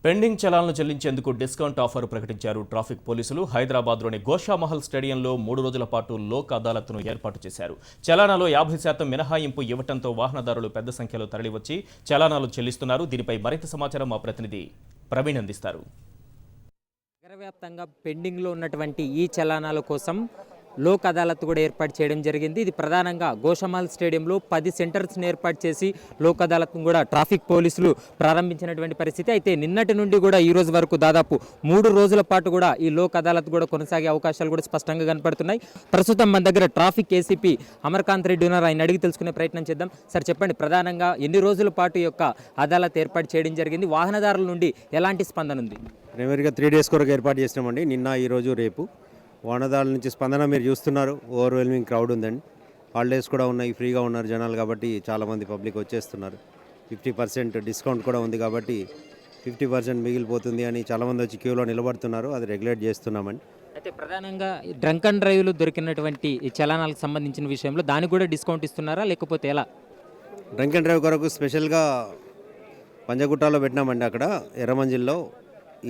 Pending చలాన్లు చెల్లించేందుకు discount offer ప్రకటించారు traffic పోలీసులు. హైదరాబాద్లోని గోషామహల్ స్టేడియంలో 3 రోజుల పాటు లోక్ అదాలత్ను ఏర్పాటు చేశారు. చలానాలో 50% మినహాయింపు ఇవ్వడంతో వాహనదారులు పెద్ద సంఖ్యలో తరలివచ్చి చలానాలు చెల్లిస్తున్నారు. దీనిపై మరింత సమాచారం మా ప్రతినిధి ప్రవీణ్ అందిస్తారు. నగరవ్యాప్తంగా పెండింగ్లో ఉన్నటువంటి ఈ చలానాల కోసం లోక్ అదాలత్ కూడా ఏర్పాటు చేయడం జరిగింది. ఇది ప్రధానంగా గోషామహల్ స్టేడియంలో 10 సెంటర్స్ని ఏర్పాటు చేసి లోక్ అదాలత్ను కూడా ట్రాఫిక్ పోలీసులు ప్రారంభించినటువంటి పరిస్థితి. అయితే నిన్నటి నుండి కూడా ఈ రోజు వరకు దాదాపు 3 రోజుల పాటు కూడా ఈ లోక్ అదాలత్ కూడా కొనసాగే అవకాశాలు కూడా స్పష్టంగా కనపడుతున్నాయి. ప్రస్తుతం మన దగ్గర ట్రాఫిక్ ఏసీపీ అమర్కాంత్ రెడ్డి ఉన్నారు. ఆయన అడిగి తెలుసుకునే ప్రయత్నం చేద్దాం. సార్ చెప్పండి, ప్రధానంగా ఎన్ని రోజుల పాటు ఈ యొక్క అదాలత్ ఏర్పాటు చేయడం జరిగింది? వాహనదారుల నుండి ఎలాంటి స్పందన ఉంది? రెమెరీగా 3 డేస్ కొరకు ఏర్పాటు చేసినామండి. నిన్న, ఈరోజు, రేపు. వాహనదారుల నుంచి స్పందన మీరు చూస్తున్నారు. ఓవర్వెల్మింగ్ క్రౌడ్ ఉందండి. హాలిడేస్ కూడా ఉన్నాయి, ఫ్రీగా ఉన్నారు జనాలు కాబట్టి చాలామంది పబ్లిక్ వచ్చేస్తున్నారు. 50% డిస్కౌంట్ కూడా ఉంది కాబట్టి 50% మిగిలిపోతుంది అని చాలామంది వచ్చి క్యూలో నిలబడుతున్నారు. అది రెగ్యులేట్ చేస్తున్నామండి. అయితే ప్రధానంగా డ్రంక్ అండ్ డ్రైవ్లు దొరికినటువంటి ఈ చలానాలకు సంబంధించిన విషయంలో దానికి కూడా డిస్కౌంట్ ఇస్తున్నారా, లేకపోతే ఎలా? డ్రంక్ అండ్ డ్రైవ్ కొరకు స్పెషల్గా పంజగుట్టలో పెట్టినామండి. అక్కడ ఎర్రమంజిల్లో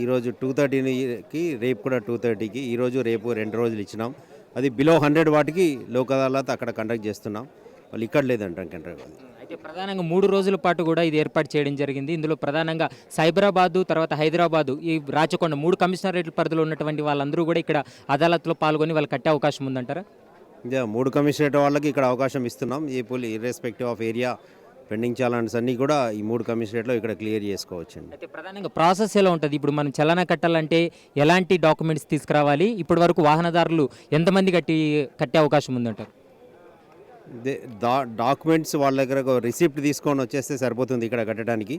ఈరోజు 2:30కి, రేపు కూడా 2:30కి, ఈరోజు రేపు 2 రోజులు ఇచ్చినాం. అది బిలో 100 వాటికి లోక్ అదాలత్ అక్కడ కండక్ట్ చేస్తున్నాం. వాళ్ళు ఇక్కడ లేదండి డ్రంక్ అండ్ డ్రైవ్. అయితే ప్రధానంగా 3 రోజుల పాటు కూడా ఇది ఏర్పాటు చేయడం జరిగింది. ఇందులో ప్రధానంగా సైబరాబాదు, తర్వాత హైదరాబాదు, ఈ రాచకొండ 3 కమిషనరేట్ల పరిధిలో ఉన్నటువంటి వాళ్ళందరూ కూడా ఇక్కడ అదాలత్లో పాల్గొని వాళ్ళు కట్టే అవకాశం ఉందంటారా? 3 కమిషనరేట్ వాళ్ళకి ఇక్కడ అవకాశం ఇస్తున్నాం. ఏ పోలీ irrespective of area pending challans అన్నీ కూడా ఈ 3 కమిషనరేట్లో ఇక్కడ క్లియర్ చేసుకోవచ్చండి. అయితే ప్రధానంగా ప్రాసెస్ ఎలా ఉంటుంది? ఇప్పుడు మనం చలానా కట్టాలంటే ఎలాంటి డాక్యుమెంట్స్ తీసుకురావాలి? ఇప్పటి వరకు వాహనదారులు ఎంతమంది కట్టే అవకాశం ఉందంటారు? డాక్యుమెంట్స్ వాళ్ళ దగ్గర రిసిప్ట్ తీసుకొని వచ్చేస్తే సరిపోతుంది ఇక్కడ కట్టడానికి.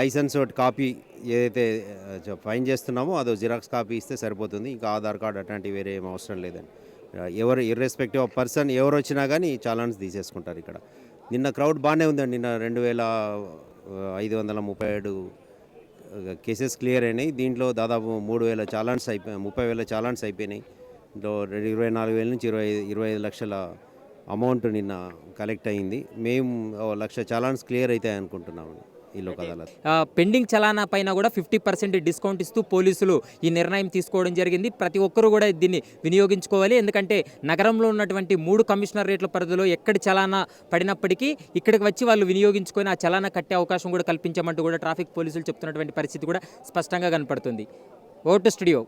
లైసెన్స్ కాపీ ఏదైతే ఫైన్ చేస్తున్నామో అదో జిరాక్స్ కాపీ ఇస్తే సరిపోతుంది. ఇంకా ఆధార్ కార్డు అట్లాంటివి వేరే ఏం అవసరం లేదండి. ఎవరు ఇర్రెస్పెక్టివ్ ఆఫ్ పర్సన్ ఎవరు వచ్చినా కానీ చాలాన్స్ తీసేసుకుంటారు ఇక్కడ. నిన్న క్రౌడ్ బాగానే ఉందండి. నిన్న 2537 కేసెస్ క్లియర్ అయినాయి. దీంట్లో దాదాపు 30,000 చాలాన్స్ అయిపోయి 30,000 చాలాన్స్ అయిపోయినాయి. దీంట్లో 24,000 నుంచి 25 లక్షల అమౌంట్ నిన్న కలెక్ట్ అయింది. మేము 1,00,000 చాలాన్స్ క్లియర్ అవుతాయి అనుకుంటున్నాము ఈ లోక్ అదాలత్. పెండింగ్ చలానా పైన కూడా 50% డిస్కౌంట్ ఇస్తూ పోలీసులు ఈ నిర్ణయం తీసుకోవడం జరిగింది. ప్రతి ఒక్కరూ కూడా దీన్ని వినియోగించుకోవాలి. ఎందుకంటే నగరంలో ఉన్నటువంటి 3 కమిషనరేట్ల పరిధిలో ఎక్కడి చలానా పడినప్పటికీ ఇక్కడికి వచ్చి వాళ్ళు వినియోగించుకొని ఆ చలానా కట్టే అవకాశం కూడా కల్పించమంటూ కూడా ట్రాఫిక్ పోలీసులు చెప్తున్నటువంటి పరిస్థితి కూడా స్పష్టంగా కనపడుతుంది. Vote studio.